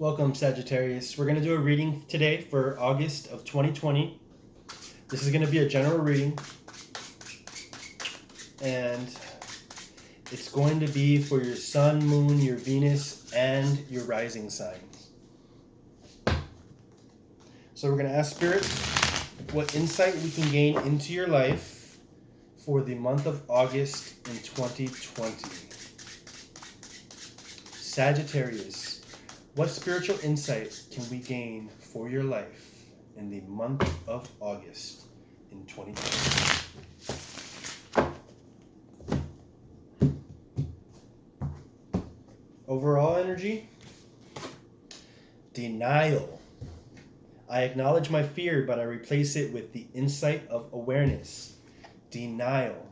Welcome, Sagittarius. We're going to do a reading today for August of 2020. This is going to be a general reading, and it's going to be for your sun, moon, your Venus, and your rising signs. So we're going to ask Spirit what insight we can gain into your life for the month of August in 2020. Sagittarius, what spiritual insight can we gain for your life in the month of August in 2020? Overall energy, denial. I acknowledge my fear, but I replace it with the insight of awareness. Denial.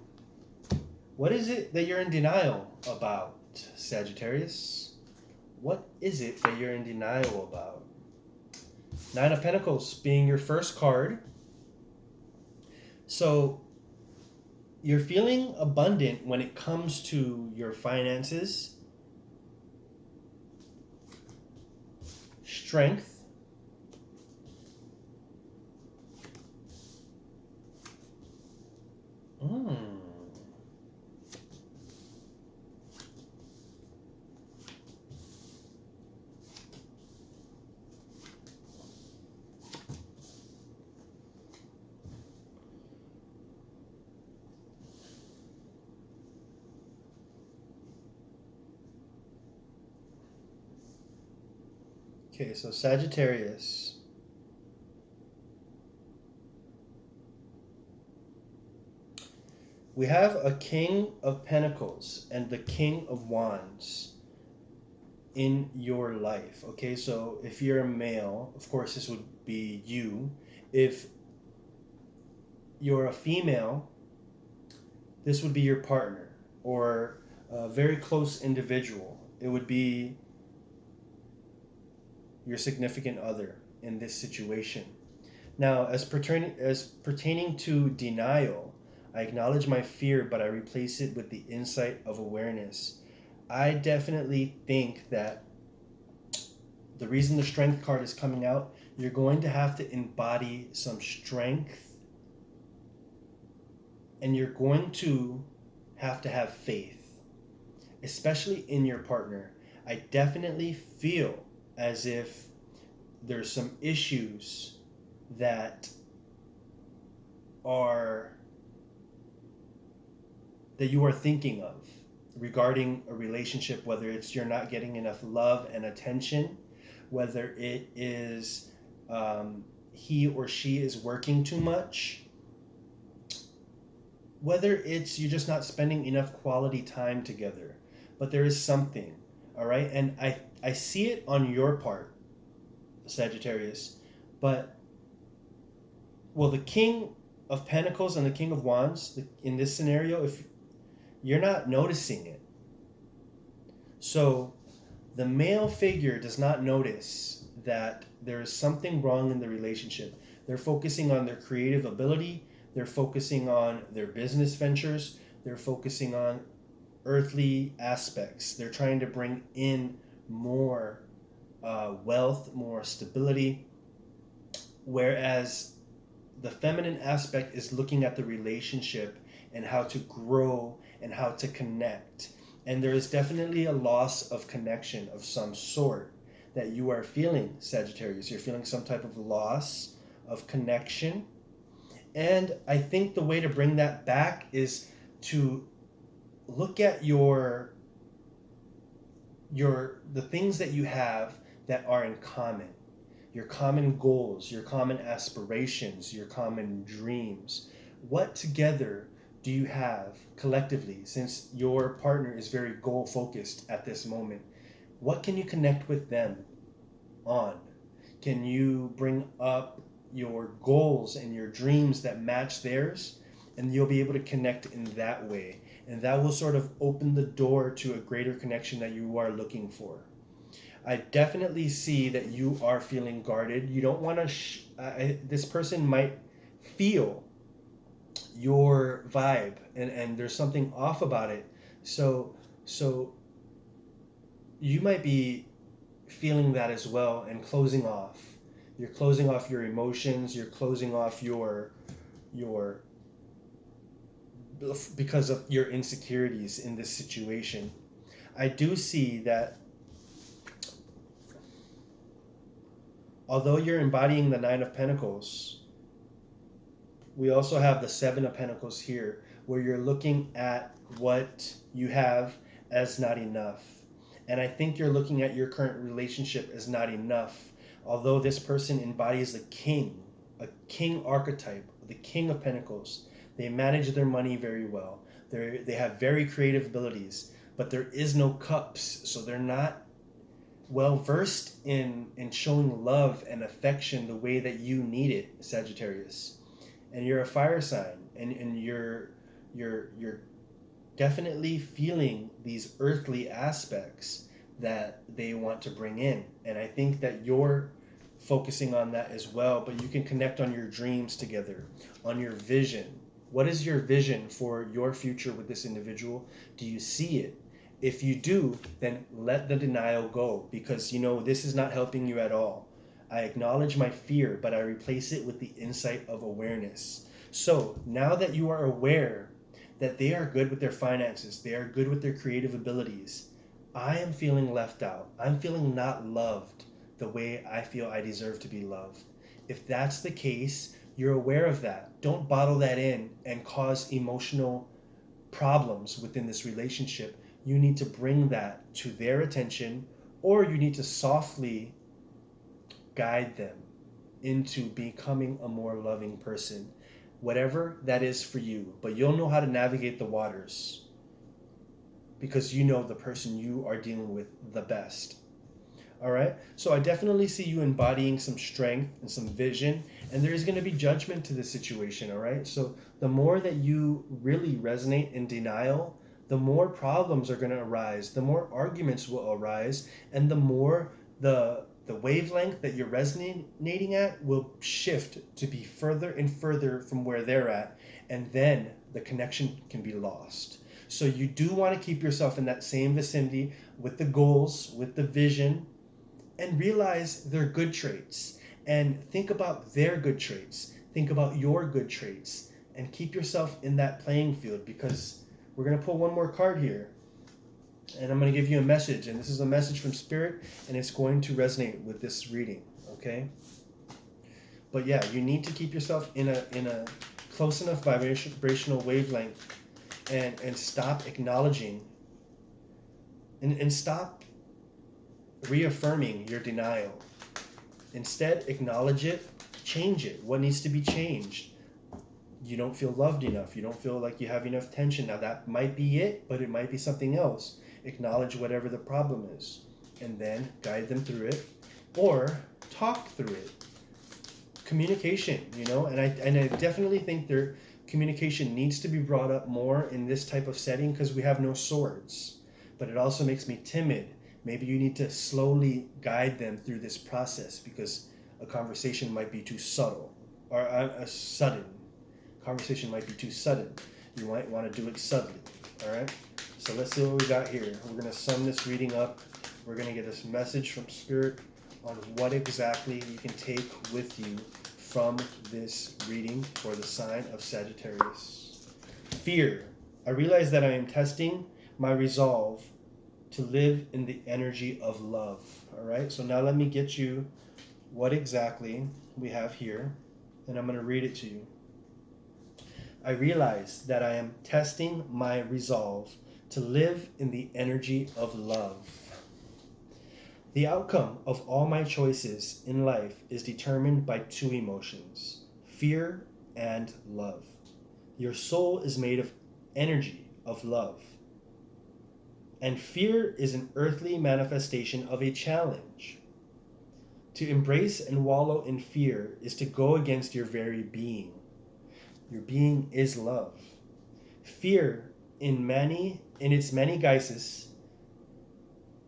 What is it that you're in denial about, Sagittarius? What is it that you're in denial about? Nine of Pentacles being your first card. So you're feeling abundant when it comes to your finances, strength, Okay, so Sagittarius. We have a King of Pentacles and the King of Wands in your life. Okay, so if you're a male, of course this would be you. If you're a female, this would be your partner or a very close individual. It would be your significant other in this situation. Now, as pertaining to denial, I acknowledge my fear, but I replace it with the insight of awareness. I definitely think that the reason the Strength card is coming out, you're going to have to embody some strength, and you're going to have faith, especially in your partner. I definitely feel as if there's some issues that you are thinking of regarding a relationship, whether it's you're not getting enough love and attention, whether it is he or she is working too much, whether it's you're just not spending enough quality time together. But there is something, all right? And I see it on your part, Sagittarius, but, well, the King of Pentacles and the King of Wands, in this scenario, if you're not noticing it. So the male figure does not notice that there is something wrong in the relationship. They're focusing on their creative ability. They're focusing on their business ventures. They're focusing on earthly aspects. They're trying to bring in more wealth, more stability, whereas the feminine aspect is looking at the relationship and how to grow and how to connect. And there is definitely a loss of connection of some sort that you are feeling, Sagittarius. You're feeling some type of loss of connection. And I think the way to bring that back is to look at the things that you have that are in common. Your common goals, your common aspirations, your common dreams. What together do you have collectively, since your partner is very goal focused at this moment? What can you connect with them on? Can you bring up your goals and your dreams that match theirs? And you'll be able to connect in that way. And that will sort of open the door to a greater connection that you are looking for. I definitely see that you are feeling guarded. You don't want to, this person might feel your vibe and there's something off about it. So you might be feeling that as well and closing off. You're closing off your emotions, you're closing off your because of your insecurities in this situation. I do see that although you're embodying the Nine of Pentacles, we also have the Seven of Pentacles here, where you're looking at what you have as not enough. And I think you're looking at your current relationship as not enough. Although this person embodies a king archetype, the King of Pentacles, they manage their money very well. They have very creative abilities, but there is no cups, so they're not well versed in showing love and affection the way that you need it, Sagittarius. And you're a fire sign, and you're definitely feeling these earthly aspects that they want to bring in. And I think that you're focusing on that as well, but you can connect on your dreams together, on your vision. What is your vision for your future with this individual? Do you see it? If you do, then let the denial go, because this is not helping you at all. I acknowledge my fear, but I replace it with the insight of awareness. So now that you are aware that they are good with their finances, they are good with their creative abilities, I am feeling left out. I'm feeling not loved the way I feel I deserve to be loved. If that's the case, you're aware of that. Don't bottle that in and cause emotional problems within this relationship. You need to bring that to their attention, or you need to softly guide them into becoming a more loving person. Whatever that is for you, but you'll know how to navigate the waters because you know the person you are dealing with the best. All right? So I definitely see you embodying some strength and some vision, and there is going to be judgment to this situation, all right? So the more that you really resonate in denial, the more problems are going to arise, the more arguments will arise, and the more the wavelength that you're resonating at will shift to be further and further from where they're at, and then the connection can be lost. So you do want to keep yourself in that same vicinity with the goals, with the vision, and realize their good traits. And think about their good traits. Think about your good traits. And keep yourself in that playing field, because we're going to pull one more card here. And I'm going to give you a message. And this is a message from Spirit, and it's going to resonate with this reading, okay? But yeah, you need to keep yourself in a close enough vibrational wavelength, and stop acknowledging and stop reaffirming your denial. Instead, acknowledge it, change it. What needs to be changed? You don't feel loved enough. You don't feel like you have enough tension. Now that might be it, but it might be something else. Acknowledge whatever the problem is, and then guide them through it, or talk through it. Communication, and I definitely think their communication needs to be brought up more in this type of setting, because we have no swords. But it also makes me timid. Maybe you need to slowly guide them through this process, because a conversation might be too subtle, or a sudden. Conversation might be too sudden. You might want to do it subtly, all right? So let's see what we got here. We're going to sum this reading up. We're going to get this message from Spirit on what exactly you can take with you from this reading for the sign of Sagittarius. Fear. I realize that I am testing my resolve to live in the energy of love. All right, so now let me get you what exactly we have here, and I'm going to read it to you. I realize that I am testing my resolve to live in the energy of love. The outcome of all my choices in life is determined by two emotions, fear and love. Your soul is made of energy of love. And fear is an earthly manifestation of a challenge. To embrace and wallow in fear is to go against your very being. Your being is love. Fear, in its many guises,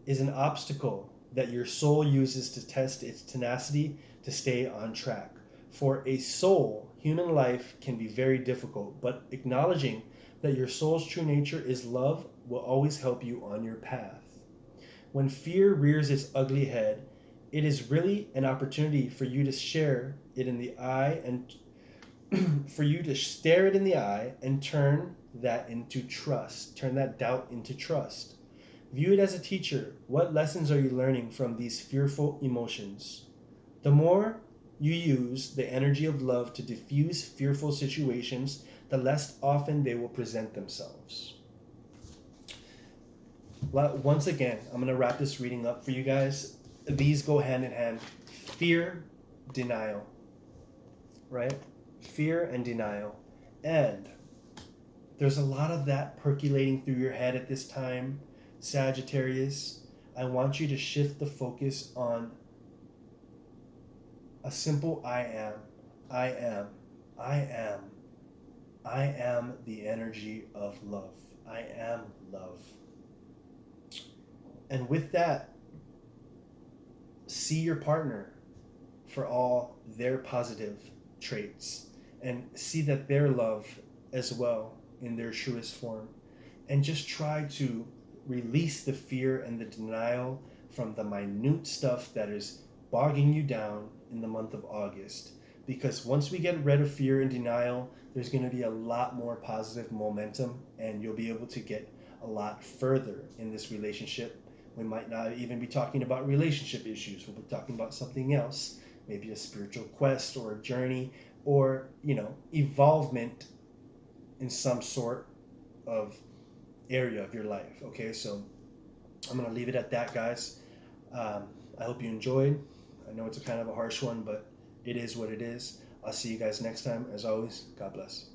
is an obstacle that your soul uses to test its tenacity to stay on track. For a soul, human life can be very difficult, but acknowledging that your soul's true nature is love will always help you on your path. When fear rears its ugly head, it is really an opportunity for you to share it in the eye and for you to stare it in the eye and turn that into trust, turn that doubt into trust. View it as a teacher. What lessons are you learning from these fearful emotions? The more you use the energy of love to diffuse fearful situations, the less often they will present themselves. Once again, I'm going to wrap this reading up for you guys. These go hand in hand. Fear, denial, right? Fear and denial. And there's a lot of that percolating through your head at this time, Sagittarius. I want you to shift the focus on a simple I am. I am. I am. I am the energy of love. I am love. And with that, see your partner for all their positive traits and see that they're love as well in their truest form. And just try to release the fear and the denial from the minute stuff that is bogging you down in the month of August. Because once we get rid of fear and denial, there's going to be a lot more positive momentum and you'll be able to get a lot further in this relationship. We might not even be talking about relationship issues. We'll be talking about something else, maybe a spiritual quest or a journey or, evolvement in some sort of area of your life. Okay, so I'm going to leave it at that, guys. I hope you enjoyed. I know it's a kind of a harsh one, but it is what it is. I'll see you guys next time. As always, God bless.